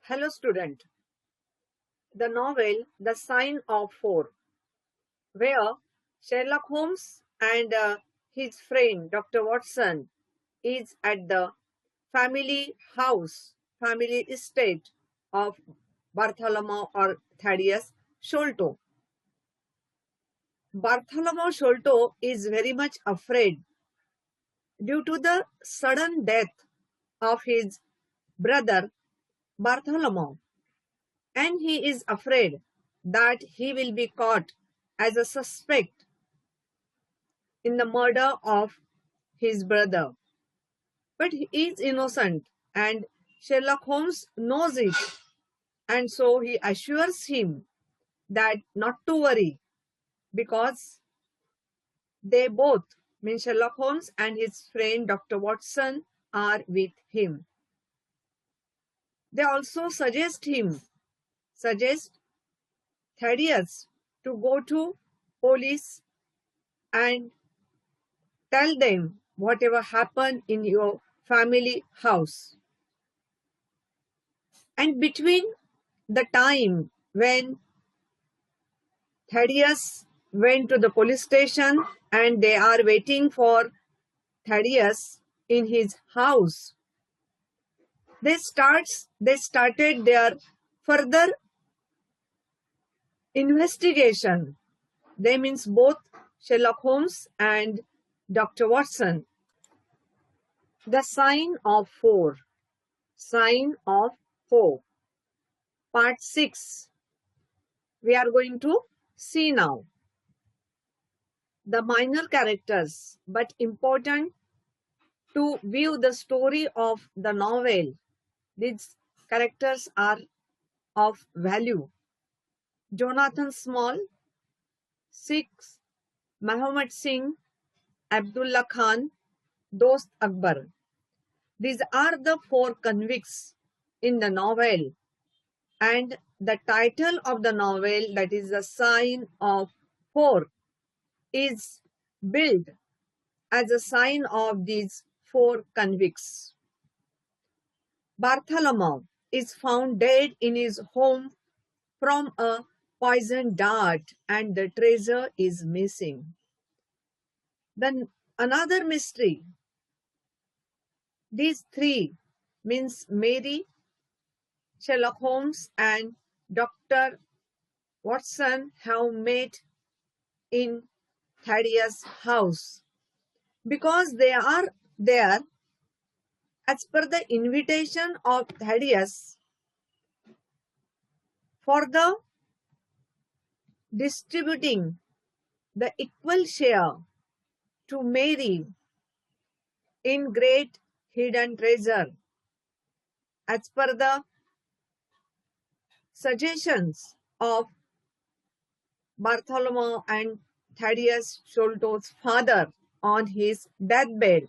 Hello, student. The novel The Sign of Four, where Sherlock Holmes and his friend Dr. Watson is at the family house, family estate of Bartholomew or Thaddeus Sholto. Bartholomew Sholto is very much afraid due to the sudden death of his brother Bartholomew, and he is afraid that he will be caught as a suspect in the murder of his brother. But he is innocent, and Sherlock Holmes knows it, and so he assures him that not to worry because they both, mean Sherlock Holmes and his friend Dr. Watson, are with him. They also suggest Thaddeus to go to police and tell them whatever happened in your family house. And between the time when Thaddeus went to the police station and they are waiting for Thaddeus in his house, they started their further investigation. They means both Sherlock Holmes and Dr. Watson. The Sign of Four. Sign of Four. Part 6. We are going to see now. The minor characters, but important to view the story of the novel. These characters are of value. Jonathan Small, Sikhs, Muhammad Singh, Abdullah Khan, Dost Akbar. These are the four convicts in the novel, and the title of the novel, that is The Sign of Four, is built as a sign of these four convicts. Bartholomew is found dead in his home from a poisoned dart, and the treasure is missing. Then another mystery. These three means Mary, Sherlock Holmes, and Dr. Watson have met in Thaddeus' house because they are there as per the invitation of Thaddeus for the distributing the equal share to Mary in great hidden treasure. As per the suggestions of Bartholomew and Thaddeus Sholto's father on his deathbed,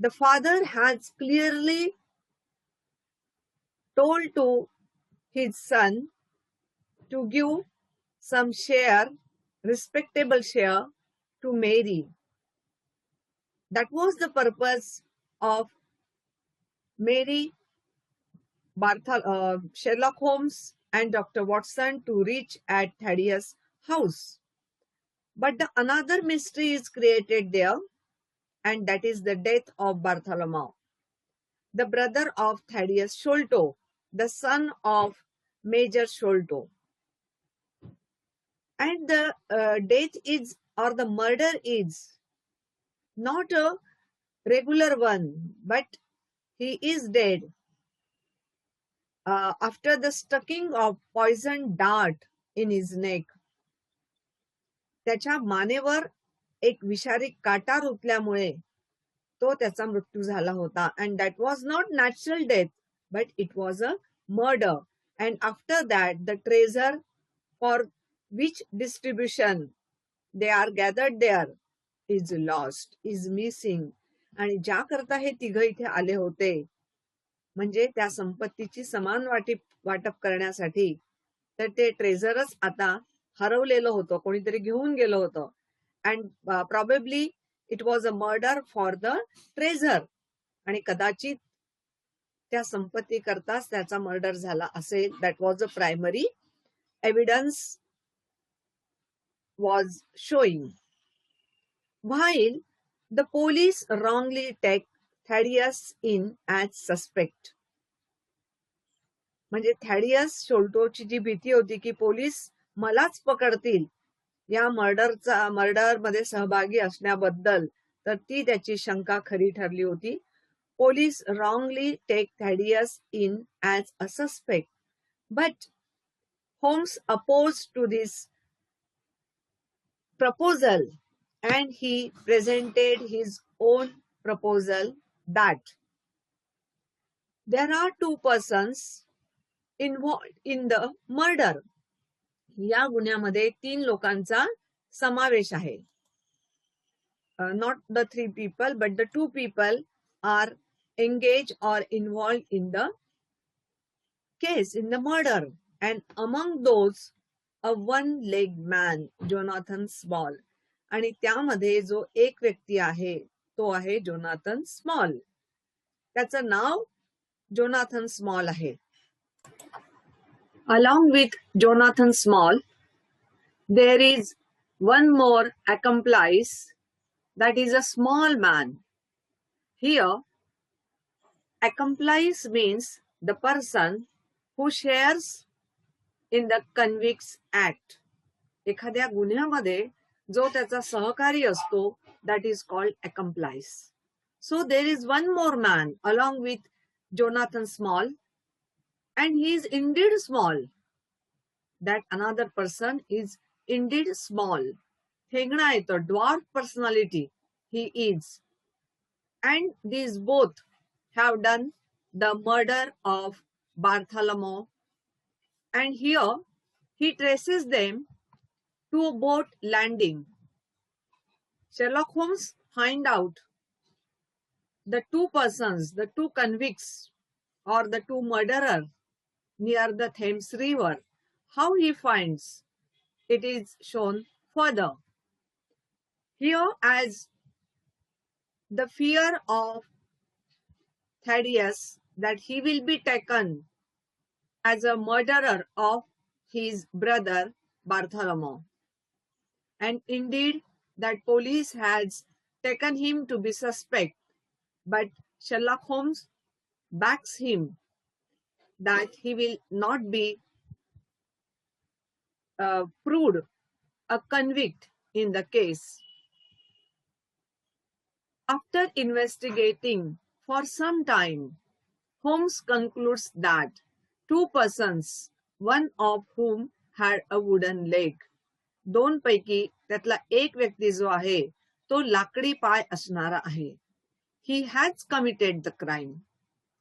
the father has clearly told to his son to give some share, respectable share, to Mary. That was the purpose of Mary, Sherlock Holmes, and Dr. Watson to reach at Thaddeus' house. But another mystery is created there, and that is the death of Bartholomew, the brother of Thaddeus Sholto, the son of Major Sholto. And the death is, or the murder is, not a regular one, but he is dead after the sticking of poison dart in his neck. त्याच्या मानेवर एक विषारी काटा रुतल्यामुळे तो त्याचा मृत्यू झाला होता. And that was not natural death, but it was a murder. And after that, the treasure for which distribution they are gathered there is lost, is missing. आणि ज्या करता हे तिघ इथे आले होते, म्हणजे त्या संपत्तीची समान वाटप करण्यासाठी, तर ते ट्रेझरच आता हरवलेलं होतं, कोणीतरी घेऊन गेलं होतं. And probably it was a murder for the treasurer. आणि कदाचित त्या संपत्ती करताच त्याचा मर्डर झाला असेल. That was a primary evidence was showing. While the police wrongly take Thaddeus in as suspect. म्हणजे थॅडियस शोल्टोची जी भीती होती की पोलीस मलाच पकडतील या मर्डर मध्ये सहभागी असण्याबद्दल, तर ती त्याची शंका खरी ठरली होती. Police wrongly take Thaddeus in as a suspect, but Holmes opposed to this proposal and he presented his own proposal that there are two persons involved in the murder. या गुन्ह्यामध्ये 3 लोकांचा समावेश आहे. Not the 3 people, but the 2 people are engaged or involved in the case, in the murder. And among those, a one-legged man, Jonathan Small. आणि त्यामध्ये जो एक व्यक्ती आहे तो आहे जोनाथन स्मॉल. त्याचं नाव जोनाथन स्मॉल आहे. Along with Jonathan Small, there is one more accomplice, that is a small man. Here, accomplice means the person who shares in the convict's act. एखाद्या गुन्ह्यामध्ये जो त्याचा सहकारी असतो, that is called accomplice. So there is one more man along with Jonathan Small, and he is indeed small. That another person is indeed small. ठेंगणा येतो, dwarf personality he is. And these both have done the murder of Bartholomew. And here he traces them to a boat landing. Sherlock Holmes find out the two persons, the two convicts or the two murderers near the Thames River. How he finds, it is shown further. Here, as the fear of Thaddeus that he will be taken as a murderer of his brother Bartholomew. And indeed, that police has taken him to be suspect, but Sherlock Holmes backs him that he will not be proved a convict in the case. After investigating for some time, Holmes concludes that two persons, one of whom had a wooden leg. 2 पैकी त्यातला एक व्यक्ती जो आहे तो लाकडी पाय असणारा आहे. He has committed the crime.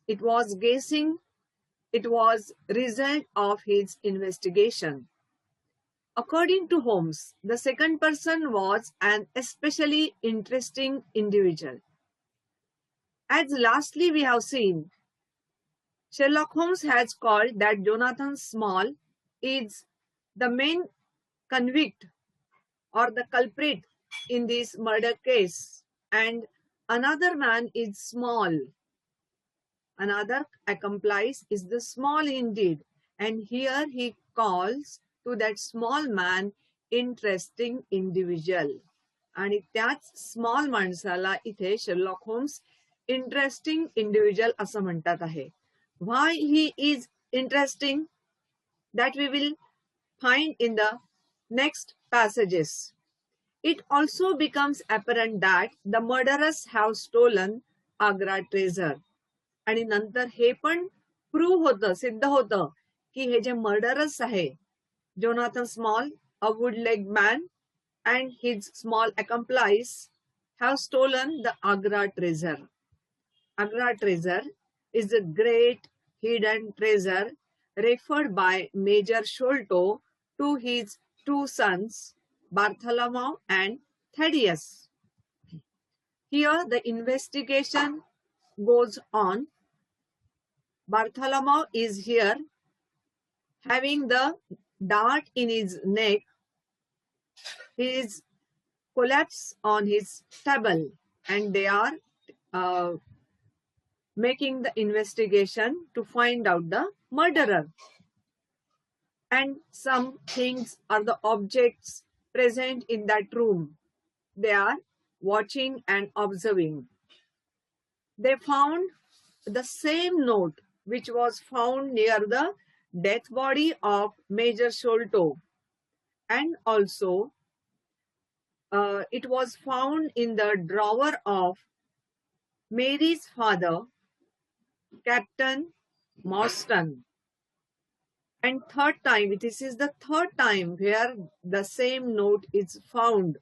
It was guessing. It was result of his investigation. According to Holmes, the second person was an especially interesting individual. As lastly we have seen, Sherlock Holmes has called that Jonathan Small is the main convict or the culprit in this murder case, and another man is small. Another accomplice is the small indeed, and here he calls to that small man interesting individual. आणि त्याच small माणसाला इथे Sherlock Holmes interesting individual असं म्हणतात आहे. Why he is interesting, that we will find in the next passages. It also becomes apparent that the murderers have stolen Agra treasure. आणि नंतर हे पण प्रूव्ह होतं, सिद्ध होतं की हे जे मर्डरर्स आहे, Jonathan Small, a wood-legged man, and his small accomplice have stolen the Agra treasure. Agra treasure is a great hidden treasure referred by Major Sholto to his 2 sons, Bartholomew and Thaddeus. Here the investigation goes on. Bartholomew is here having the dart in his neck. He is collapsed on his table and they are making the investigation to find out the murderer. And some things are the objects present in that room. They are watching and observing. They found the same note which was found near the death body of Major Sholto, and also it was found in the drawer of Mary's father, Captain Morstan. And third time, this is the third time where the same note is found.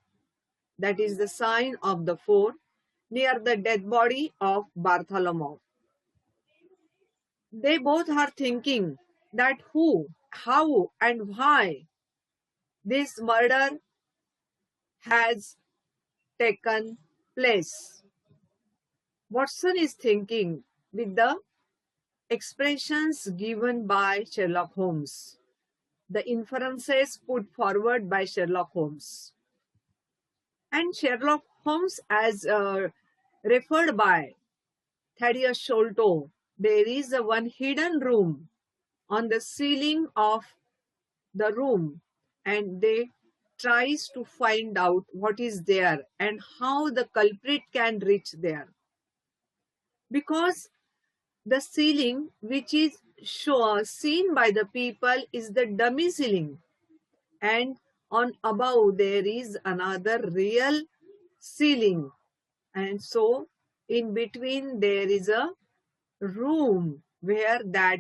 That is the sign of the four near the dead body of Bartholomew. They both are thinking that who, how, and why this murder has taken place. Watson is thinking with the expressions given by Sherlock Holmes, the inferences put forward by Sherlock Holmes. And Sherlock Holmes, as referred by Thaddeus Sholto, there is a one hidden room on the ceiling of the room, and they tries to find out what is there and how the culprit can reach there. Because the ceiling which is seen by the people is the dummy ceiling, and on above there is another real ceiling, and so in between there is a room where that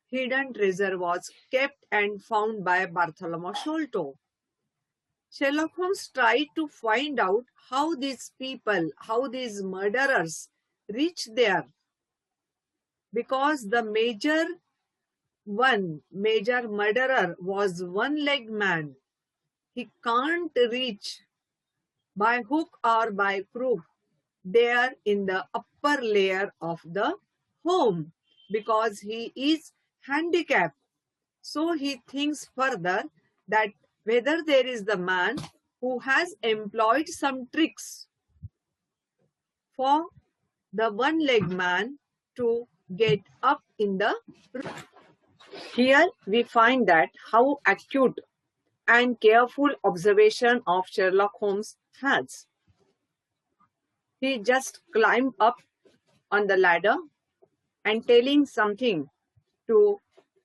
hidden treasure was kept and found by Bartholomew Sholto. Sherlock Holmes tried to find out how these people, how these murderers reached there, because the major murderer was one-legged man. He can't reach by hook or by crook there in the upper layer of the home because he is handicapped. So he thinks further that whether there is the man who has employed some tricks for the one-legged man to get up in the room. Here we find that how acute and careful observation of Sherlock Holmes has. He just climbed up on the ladder and telling something to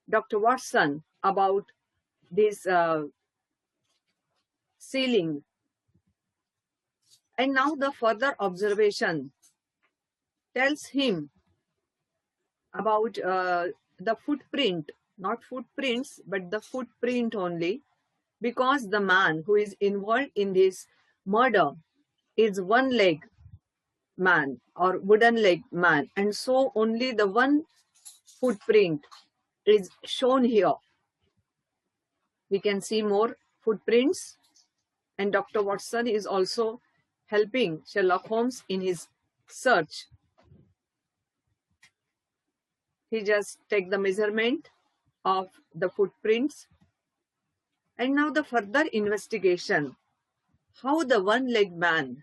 Dr. Watson about this ceiling. And now the further observation tells him about the footprint, not footprints, but the footprint only, because the man who is involved in this murder is one-leg man or wooden leg man, and so only the one footprint is shown here. We can see more footprints, and Dr. Watson is also helping Sherlock Holmes in his search. He just take the measurement of the footprints. And now the further investigation, how the one-legged man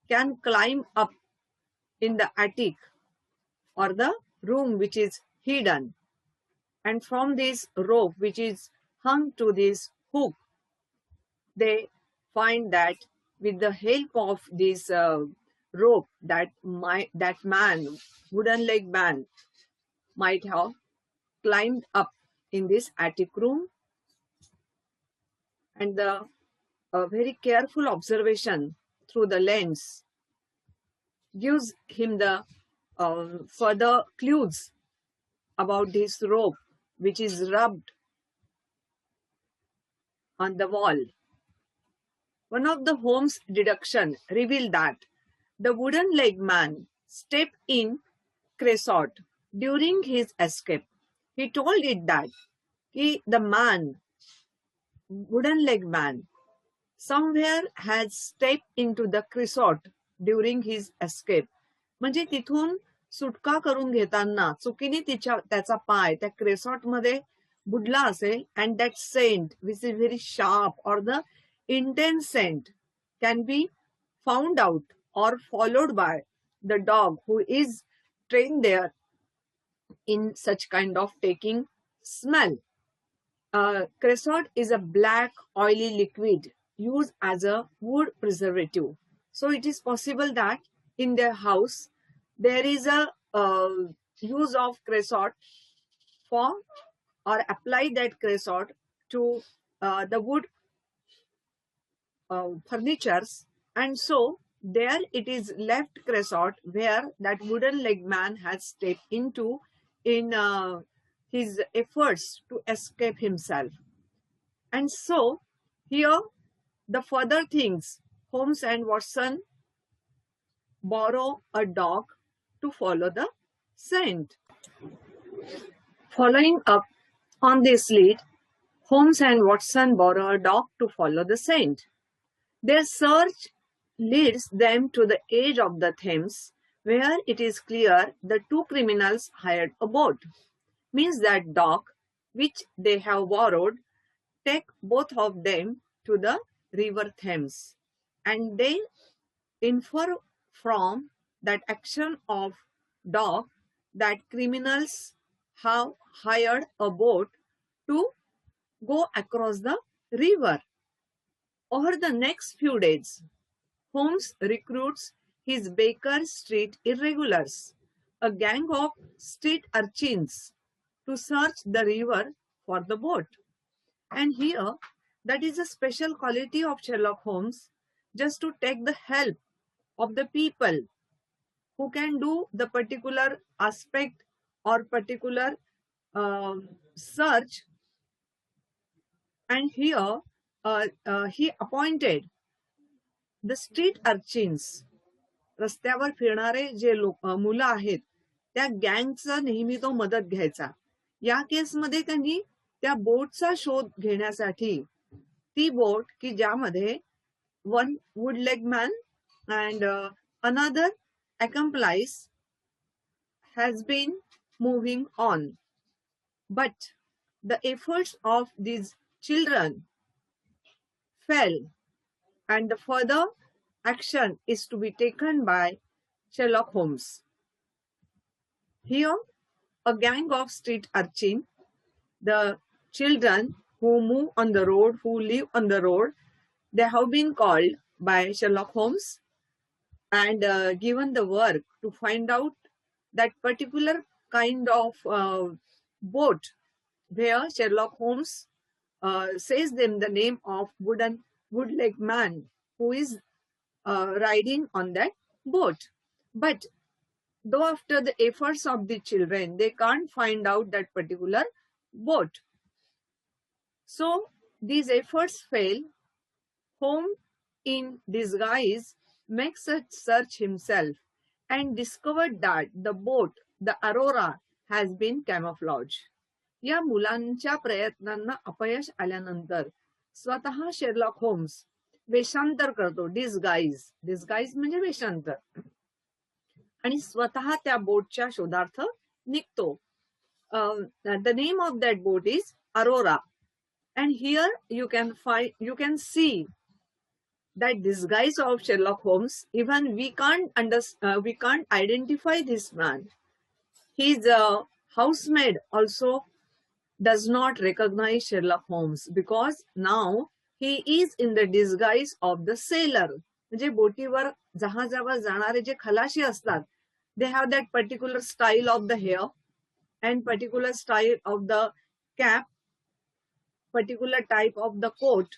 can climb up in the attic or the room which is hidden, and from this rope which is hung to this hook, they find that with the help of this rope that man, wooden leg man, might have climbed up in this attic room. And the very careful observation through the lens gives him the further clues about this rope which is rubbed on the wall. One of the Holmes' deduction revealed that the wooden leg man stepped in Creosote during his escape. He told it that the man, wooden leg man, somewhere has stepped into the creosote during his escape. म्हणजे तिथून सुटका करून घेताना चुकीने त्याचा पाय त्या क्रेसॉट मध्ये बुडला असेल, and that scent which is very sharp or the intense scent can be found out or followed by the dog who is trained there in such kind of taking smell. Creosote is a black oily liquid used as a wood preservative. So it is possible that in their house there is a use of creosote for or apply that creosote to the wood furnitures, and so there it is left creosote where that wooden leg man has stepped into in his efforts to escape himself. And so here the further things, Holmes and Watson borrow a dog to follow the scent. Following up on this lead, Holmes and Watson borrow a dog to follow the scent. Their search leads them to the edge of the Thames, where it is clear the two criminals hired a boat. Means that dog, which they have borrowed, take both of them to the river Thames, and they infer from that action of dog that criminals have hired a boat to go across the river. Over the next few days, Holmes recruits his Baker Street irregulars, a gang of street urchins, to search the river for the boat. And here, that is a special quality of Sherlock Holmes, just to take the help of the people who can do the particular aspect or particular search. And here, he appointed the street urchins, रस्त्यावर फिरणारे जे मुलं आहेत त्या गँगचं नेहमी तो मदत घ्यायचा. या केसमध्ये त्यांनी त्या बोटचा शोध घेण्यासाठी ती बोट की ज्यामध्ये one would leg man and another accomplice has been moving on. But the efforts of these children fell, and the further action is to be taken by Sherlock Holmes. Here, a gang of street urchin, the children who move on the road, who live on the road, they have been called by Sherlock Holmes and given the work to find out that particular kind of boat where Sherlock Holmes says them the name of wood-leg man who is riding on that boat. But though after the efforts of the children, they can't find out that particular boat. So these efforts fail. Holmes, in disguise, makes a search himself and discovered that the boat, the Aurora, has been camouflaged. या मुलांच्या प्रयत्नांना अपयश आल्यानंतर स्वतः Sherlock Holmes वेषांतर करतो, disguise म्हणजे वेषांतर, आणि स्वतः त्या बोटच्या शोधार्थ निघतो. The name of that boat is Aurora, and here you can see that disguise of Sherlock Holmes. Even we can't identify this man. His housemaid also does not recognize Sherlock Holmes because now he is in the disguise of the sailor. म्हणजे बोटीवर जहाजावर जाणारे जे खलाशी असतात, they have that particular style of the hair and particular style of the cap, particular type of the coat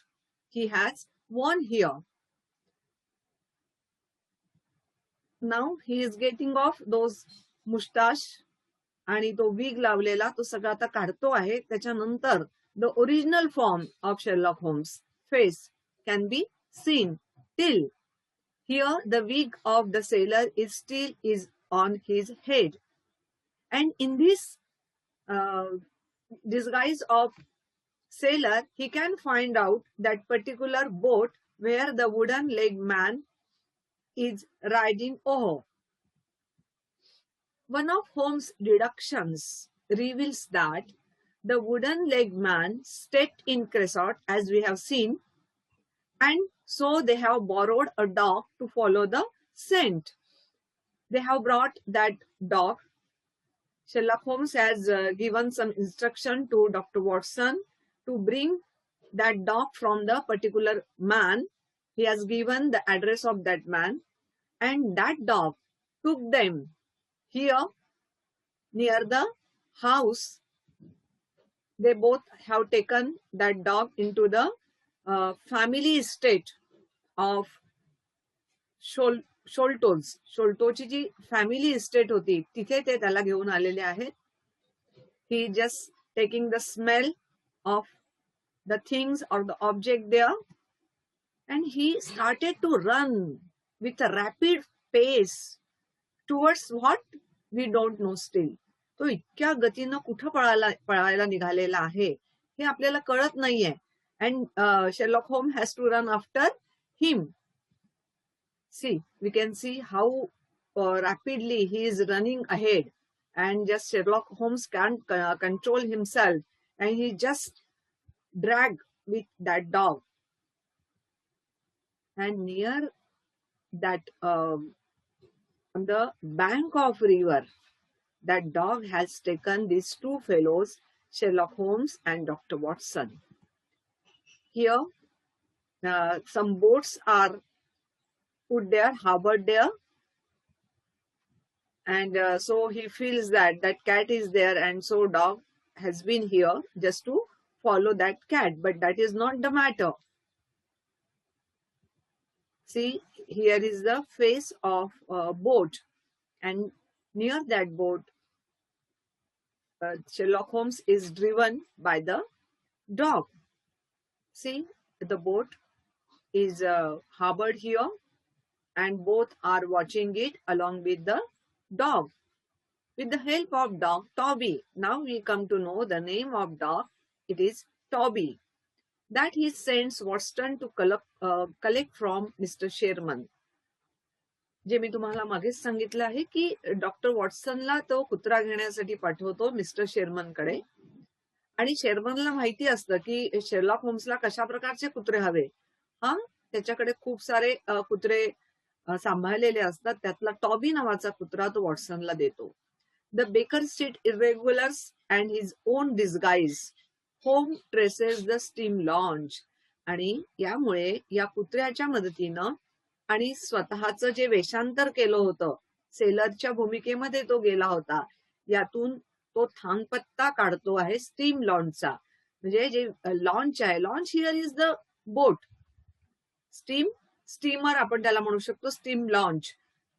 he has worn here. Now he is getting off those mustache आणि तो wig लावलेला तो सगळा आता काढतो आहे. त्याच्यानंतर the original form of Sherlock Holmes' face can be seen. Till here the wig of the sailor is on his head, and in this disguise of sailor he can find out that particular boat where the wooden leg man is riding over. One of Holmes' deductions reveals that the wooden leg man stepped in creosote, as we have seen, and so they have borrowed a dog to follow the scent. they have brought that dog. Sherlock Holmes has given some instruction to Dr. Watson to bring that dog from the particular man. He has given the address of that man, and that dog took them here near the house. They both have taken that dog into the family estate of Sholto's. शोल्टोची जी family estate होती तिथे ते त्याला घेऊन आलेले आहेत. He just taking the smell of the things और the object there and he started to run with a rapid pace towards what we don't know still. तो इतक्या गतीनं कुठं पळायला निघालेला आहे हे आपल्याला कळत नाहीये. अँड शेरलॉक होम has to run after him. See, we can see how rapidly he is running ahead, and just Sherlock Holmes can't control himself, and he just dragged with that dog. And near that, on the bank of river, that dog has taken these two fellows, Sherlock Holmes and Dr. Watson. Here, some boats are put there, harbored there, and so he feels that that cat is there, and so dog has been here just to follow that cat, but that is not the matter. See, here is the face of a boat, and near that boat Sherlock Holmes is driven by the dog. See, the boat is harbored here, and both are watching it along with the dog. With the help of dog Toby. Now we come to know the name of dog. It is Toby. That he sends Watson to collect from Mr. Sherman. जे मी तुम्हाला मागेच सांगितलं आहे की doctor वॉटसनला तो कुत्रा घेण्यासाठी पाठवतो mister Sherman कडे. आणि शेरमनला माहिती असतं की शेरलॉक होम्सला कशा प्रकारचे कुत्रे हवे. हा, त्याच्याकडे खूप सारे कुत्रे सांभाळलेले असतात. त्यातला टॉबी नावाचा कुत्रा तो वॉटसनला देतो. The Baker Street Irregulars and his own disguise होम ट्रेसेस द स्टीम लॉन्च. आणि यामुळे या कुत्र्याच्या मदतीनं आणि स्वतःचं जे वेषांतर केलं होतं, सेलरच्या भूमिकेमध्ये तो गेला होता, यातून तो थांगपत्ता काढतो आहे स्टीम लॉन्चचा. म्हणजे जे लॉन्च आहे, launch here is the boat. Steamer आपण त्याला म्हणू शकतो, स्टीम लॉन्च.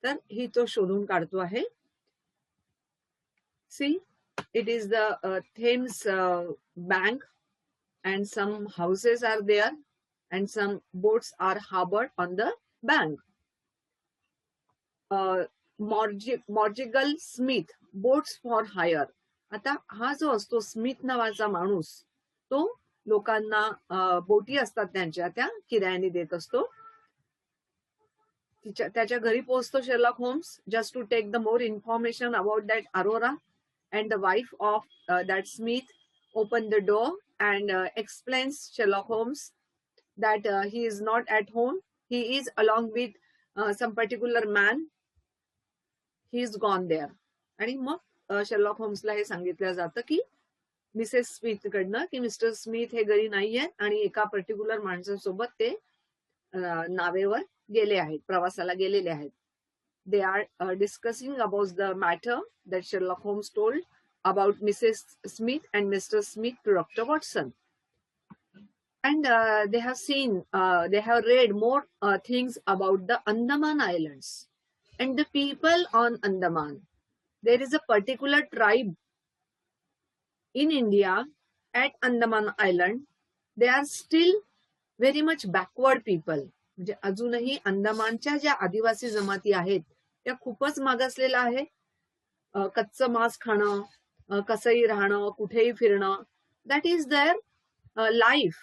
तर ही तो शोधून काढतो आहे. See, it is the Thames bank and some houses are there and some boats are harboured on the bank. Mordecai Smith boats for hire. आता हा जो असतो स्मिथ नावाचा माणूस, तो लोकांना बोटी असतात त्यांच्या त्या किरायाने देत असतो. त्याच्या घरी पोहोचतो Sherlock Holmes just to take the more information about that Aurora. And the wife of that Smith open the door and explains Sherlock Holmes that he is not at home. He is along with some particular man. He is gone there. आणि मग Sherlock Holmesला हे सांगितलं जातं की Mrs Smith कडनं की mister Smith हे घरी नाहीये आणि एका पर्टिक्युलर माणसासोबत ते नावेवर गेले आहेत, प्रवासाला गेलेले आहेत. They are discussing about the matter that Sherlock Holmes told about Mrs. Smith and Mr. Smith to Dr. Watson. And they have seen, they have read more things about the Andaman Islands and the people on Andaman. There is a particular tribe in India at Andaman Island. They are still very much backward people. म्हणजे अजूनही अंदमानच्या ज्या आदिवासी जमाती आहेत त्या खूपच मागासलेल्या आहे. कच्चं मांस खाणं, कसंही राहणं, कुठेही फिरणं, that is their life.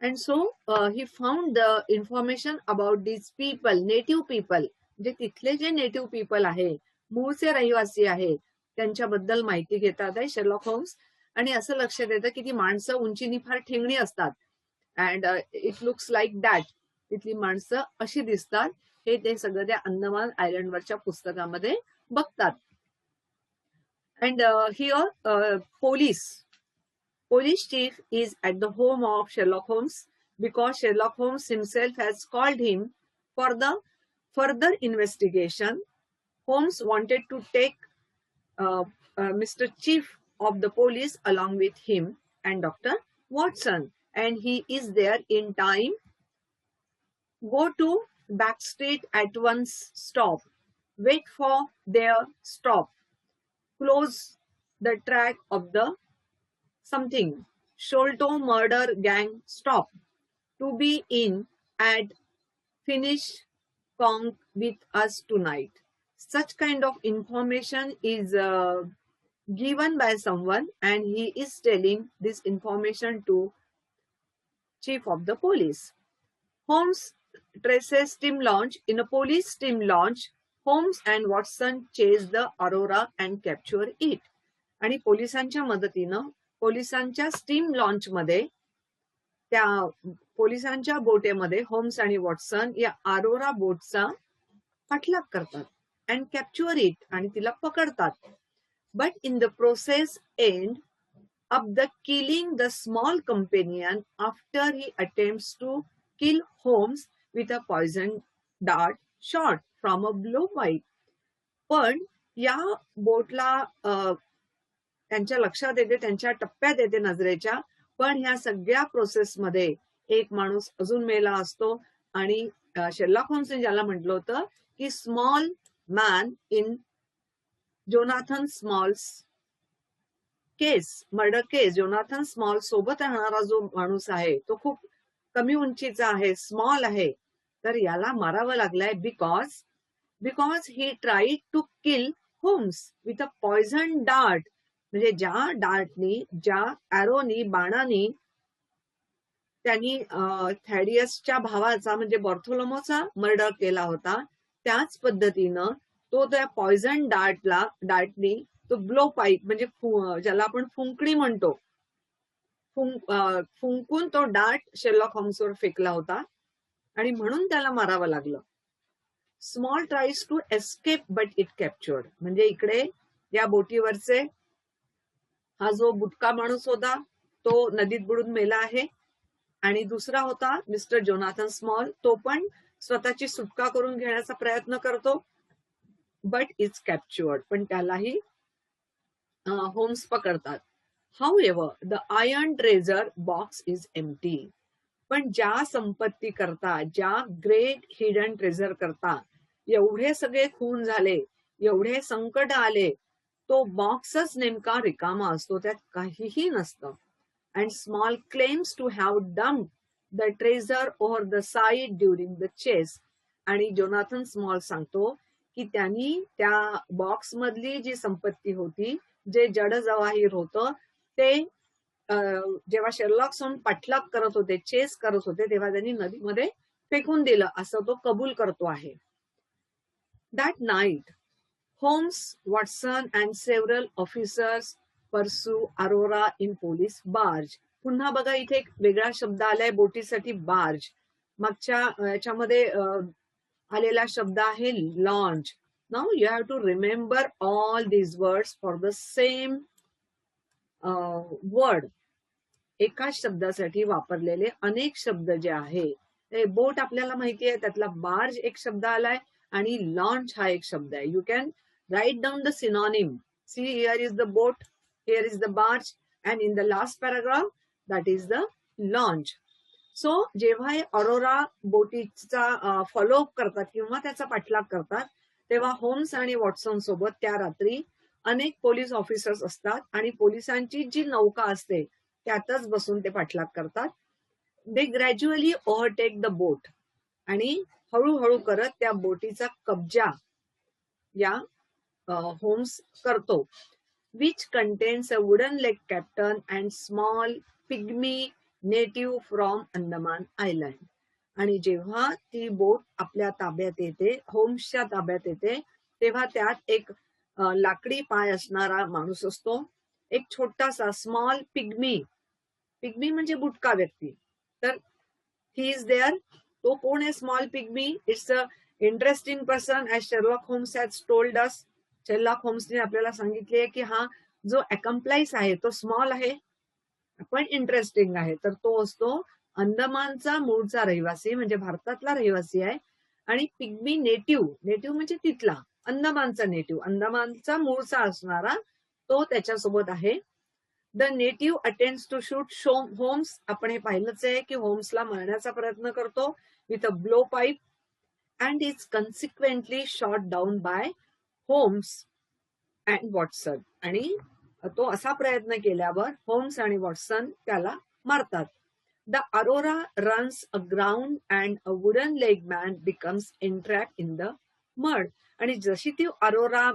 And so he found the information about these people, native people. म्हणजे तिथले जे नेटिव्ह पीपल आहे, मूळचे रहिवासी आहे, त्यांच्याबद्दल माहिती घेतात आहे Sherlock Holmes. आणि असं लक्षात येतं की ती माणसं उंचीनी फार ठेंगणी असतात. And it looks like that. तिथली माणसं अशी दिसतात. हे ते सगळं त्या अंदमान आयलंडवरच्या पुस्तकामध्ये बघतात. And here police chief is at the home of Sherlock Holmes because Sherlock Holmes himself has called him for the further investigation. Holmes wanted to take Mr. Chief of the police along with him and Dr. Watson, and he is there in time. Go to Backstreet at once. Stop. Wait for their stop. Close the track of the something. Sholto murder gang stop. To be in and finish Kong with us tonight. Such kind of information is given by someone, and he is telling this information to chief of the police. Holmes traces steam launch. In a police steam launch, Holmes and Watson chase the Aurora and capture it. आणि पोलिसांच्या मदतीनं पोलिसांच्या steam launch मध्ये त्या पोलिसांच्या बोटेमध्ये Holmes आणि Watson या अरोरा बोटचा पाठलाग करतात अँड कॅप्च्युअर इट आणि तिला पकडतात. But in the process end up the killing the small companion after he attempts to kill Holmes with a poison dart shot from a blow pipe. पण या बोटला त्यांच्या लक्षात येते, त्यांच्या टप्प्यात येते नजरेच्या, पण ह्या सगळ्या प्रोसेसमध्ये एक माणूस अजून मेला असतो. आणि शेरलॉक होम्सने ज्याला म्हटलं होतं की small man in Jonathan smalls case, murder case, Jonathan small सोबत राहणारा जो माणूस आहे तो खूप कमी उंचीचा आहे, स्मॉल आहे, तर याला मारावं लागलंय because he tried to kill Holmes with a poison dart. म्हणजे ज्या डार्टनी, ज्या ॲरोनी, बाणानी त्यांनी थॅडियसच्या भावाचा म्हणजे बॉर्थोलोमोचा मर्डर केला होता, त्याच पद्धतीनं तो त्या पॉइझन डार्टनी तो ब्लो पाईप म्हणजे ज्याला आपण फुंकणी म्हणतो, फुंकून तो डार्ट शेरलॉक होम्सवर फेकला होता आणि म्हणून त्याला मारावं लागलं. Small tries to escape but it captured. म्हणजे इकडे या बोटीवरचे हा जो बुटका माणूस होता तो नदीत बुडून मेला आहे, आणि दुसरा होता मिस्टर जोनाथन स्मॉल, तो पण स्वतःची सुटका करून घेण्याचा प्रयत्न करतो, बट इट्स कॅप्च्युअर्ड. पण त्यालाही होम्स पकडतात. However the iron treasure box is empty. पण ज्या संपत्ती करता, ज्या ग्रेट हिडन ट्रेझर करता एवढे सगळे खून झाले, एवढे संकट आले, तो बॉक्सच नेमका रिकामा असतो, त्यात काहीही नसतं. And Small claims to have dumped the treasure over the side during the chase. आणि जोनाथन स्मॉल सांगतो की त्यांनी त्या बॉक्स मधली जी संपत्ती होती, जे जड जवाहीर होतं, ते जेव्हा शेरलॉक होम्स पाठलाग करत होते, चेस करत होते, तेव्हा त्यांनी नदीमध्ये फेकून दिलं, असं तो कबूल करतो आहे. That night Holmes, Watson and several officers pursue Aurora in police barge. पुन्हा बघा इथे एक वेगळा शब्द आलाय बोटीसाठी, बार्ज. मागच्या याच्यामध्ये आलेला शब्द आहे launch. Now you have to remember all these words for the same word. एकाच शब्दासाठी वापरलेले अनेक शब्द जे आहे, बोट आपल्याला माहिती आहे, त्यातला बार्ज एक शब्द आलाय आणि लॉन्च हा एक शब्द आहे. You can write down the synonym. See, here is the boat, here is the barge, and in the last paragraph, that is the launch. So, जेव्हा हे अरोरा बोटीचा फॉलोअप करतात किंवा त्याचा पाठलाग करतात, तेव्हा होम्स आणि वॉटसन सोबत त्या रात्री अनेक पोलीस ऑफिसर्स असतात आणि पोलिसांची जी नौका असते त्यातच बसून ते पाठलाग करतात. दे ग्रॅज्युअली ओव्हरटेक द बोट. आणि हळूहळू करत त्या बोटीचा कब्जा या होम्स करतो, which contains a wooden leg captain and small pygmy native from Andaman island. आणि जेव्हा ती बोट आपल्या ताब्यात येते, होम्सच्या ताब्यात येते, तेव्हा त्यात एक लाकडी पाय असणारा माणूस असतो, एक छोटासा स्मॉल पिग्मी म्हणजे बुटका व्यक्ती. तर ही इज देअर. तो कोण आहे small pygmy? It's a interesting person as Sherlock Holmes has told us. Sherlock होम्सने आपल्याला सांगितले की हा जो अकम्प्लाइस आहे तो स्मॉल आहे पण इंटरेस्टिंग आहे. तर तो असतो अंदमानचा मूळचा रहिवासी, म्हणजे भारतातला रहिवासी आहे. आणि पिग्मी नेटिव्ह, नेटिव्ह म्हणजे तिथला, अंदमानचा नेटिव्ह, अंदमानचा मूळचा असणारा तो त्याच्यासोबत आहे. The native attempts to shoot Holmes. आपण हे पाहिलंच आहे की होम्सला मारण्याचा प्रयत्न करतो with a blow pipe and is consequently shot down by Holmes and Watson. आणि तो असा प्रयत्न केल्यावर होम्स आणि वॉटसन त्याला मारतात. The Aurora runs aground and a wooden leg man becomes entrap in the mud. आणि जशी ती अरोरा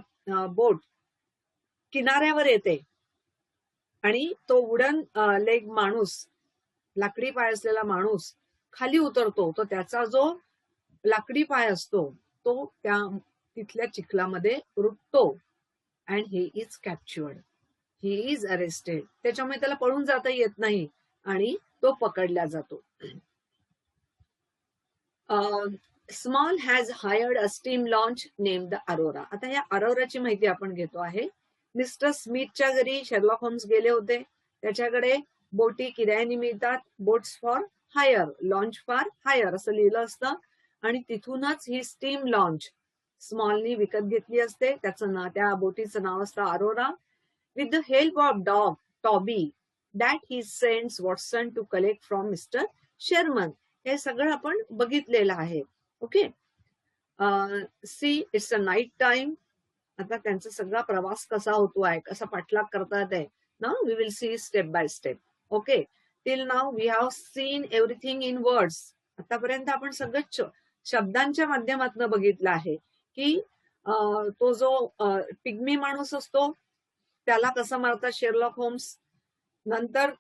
बोट किनाऱ्यावर येते आणि तो वुडन लेग माणूस, लाकडी पाय असलेला माणूस खाली उतरतो, तो त्याचा जो लाकडी पाय असतो तो त्या तिथल्या चिखलामध्ये रुततो. And he is captured, he is arrested. त्याच्यामुळे त्याला पळून जाता येत नाही आणि तो पकडला जातो. Small has hired a steam launch name the Arora. आता या अरोराची माहिती आपण घेतो आहे. मिस्टर स्मिथच्या घरी शेरलॉक होम्स गेले होते. त्याच्याकडे बोटी किरायाने मिळतात, boats for hire, launch for hire असं लिहिलं असतं. आणि तिथूनच ही स्टीम लॉन्च स्मॉलनी विकत घेतली असते. त्याचं त्या बोटीचं नाव असतं Aurora. With the help of dog Toby that he sends Watson to collect from mister Sherman. हे सगळं आपण बघितलेलं आहे. Okay, see it's a night time. आता त्यांचा सगळा प्रवास कसा होतो आहे, कसा पाठलाग करतात आहे ना, we will see step by step. Okay, till now we have seen everything in words. आतापर्यंत आपण सगळं शब्दांच्या माध्यमातून बघितलं आहे की तो जो पिग्मी माणूस असतो त्याला कसं मारतात शेरलॉक होम्स. नंतर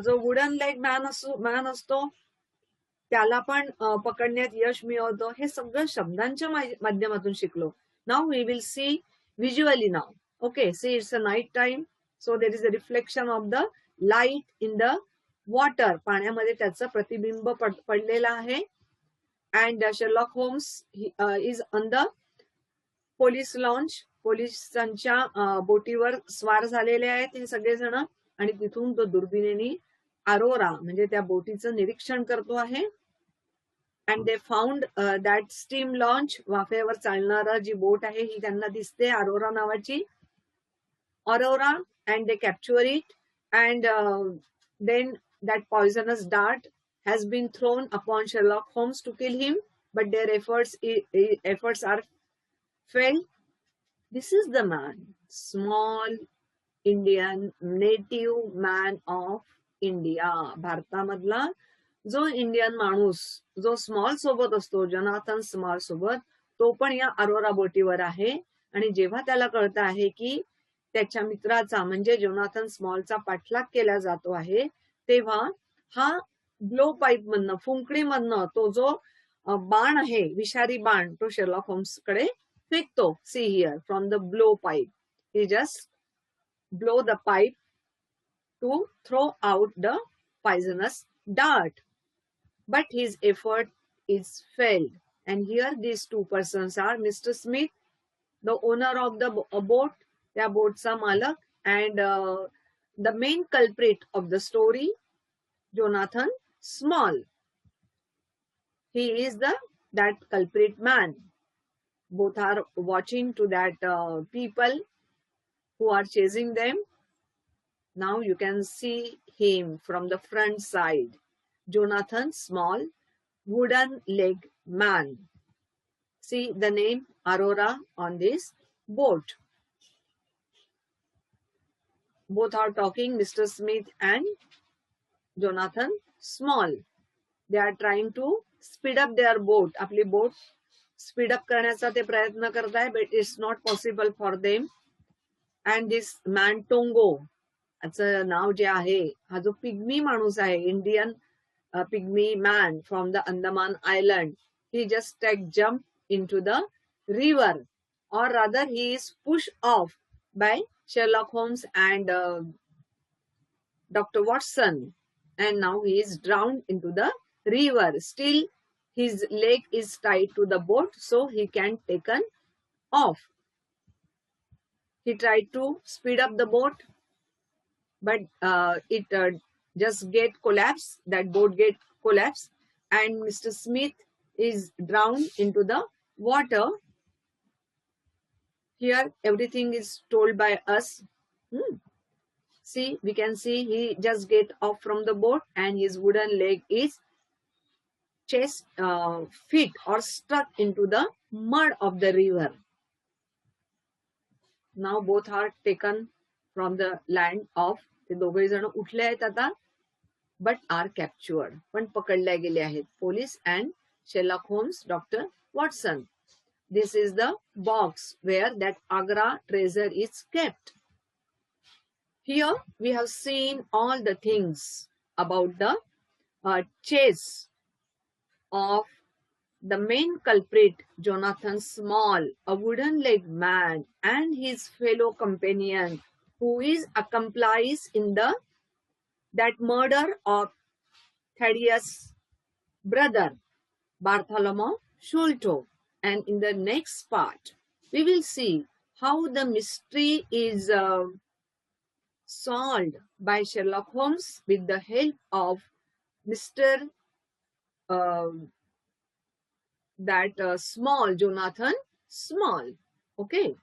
जो वुडन लेग मॅन असतो त्याला पण पकडण्यात यश मिळवतं. हे सगळं शब्दांच्या माध्यमातून शिकलो. नाव वी विल सी व्हिज्युअली नाव. Okay, see it's a night time, so there is a reflection of the light in the water. पाण्यामध्ये त्याचं प्रतिबिंब पडलेलं आहे. And Sherlock Holmes is on the police launch. पोलिसांच्या बोटीवर स्वार झालेले आहेत हे सगळेजण. आणि तिथून तो दुर्बिणीने अरोरा म्हणजे त्या बोटीचं निरीक्षण करतो आहे. And they found that steam launch, वाफेवर चालणारा जी बोट आहे ही त्यांना दिसते अरोरा नावाची, Aurora. And they capture it and then that poisonous dart has been thrown upon Sherlock Holmes to kill him, but their efforts are failed. This is the man, small Indian native man of India. भारतामधला जो Indian माणूस जो small सोबत असतो, Jonathan small सोबत, तो पण या अरोरा बोटीवर आहे. आणि जेव्हा त्याला कळतं आहे की त्याच्या मित्राचा म्हणजे जोनाथन स्मॉलचा पाठलाग केला जातो आहे, तेव्हा हा ब्लो पाईप मधनं, फुंकणीमधनं तो जो बाण आहे, विषारी बाण, तो शेरलॉक होम्स कडे फेकतो. See here from the blow pipe, he just blow the pipe to throw out the poisonous dart. But his effort is failed. And here these two persons are Mr. Smith, the owner of the boat, the boatचा मालक, and the main culprit of the story, Jonathan Small. He is that culprit man. Both are watching to that people who are chasing them. Now you can see him from the front side. Jonathan Small, wooden leg man. See the name Aurora on this boat. Both are talking, Mr. Smith and Jonathan Small. They are trying to speed up their boat. आपली boat speed up करण्याचा ते प्रयत्न करत आहे, but it's not possible for them. And this man Tongo, याचं नाव जे आहे, हा जो पिग्मी माणूस आहे, Indian pygmy man from the Andaman Island, he just jump into the river, or rather he is pushed off by Sherlock Holmes and Dr. Watson, and now he is drowned into the river. Still his leg is tied to the boat, so he can taken off. He tried to speed up the boat, but it just get collapsed. That boat get collapsed, and Mr. Smith is drowned into the water. Here, everything is told by us. See, we can see he just get off from the boat, and his wooden leg is chest, feet or stuck into the mud of the river. Now both are taken from the land of ते दोघे जण उठले आहेत आता, but are captured. पण पकडले गेले आहेत. Police and Sherlock Holmes, Dr. Watson. This is the box where that Agra treasure is kept. Here we have seen all the things about the chase of the main culprit, Jonathan Small, a wooden-legged man, and his fellow companion, who is accomplice in that murder of Thaddeus' brother, Bartholomew Sholto. And in the next part, we will see how the mystery is solved by Sherlock Holmes with the help of Mr. Small, Jonathan Small. Okay.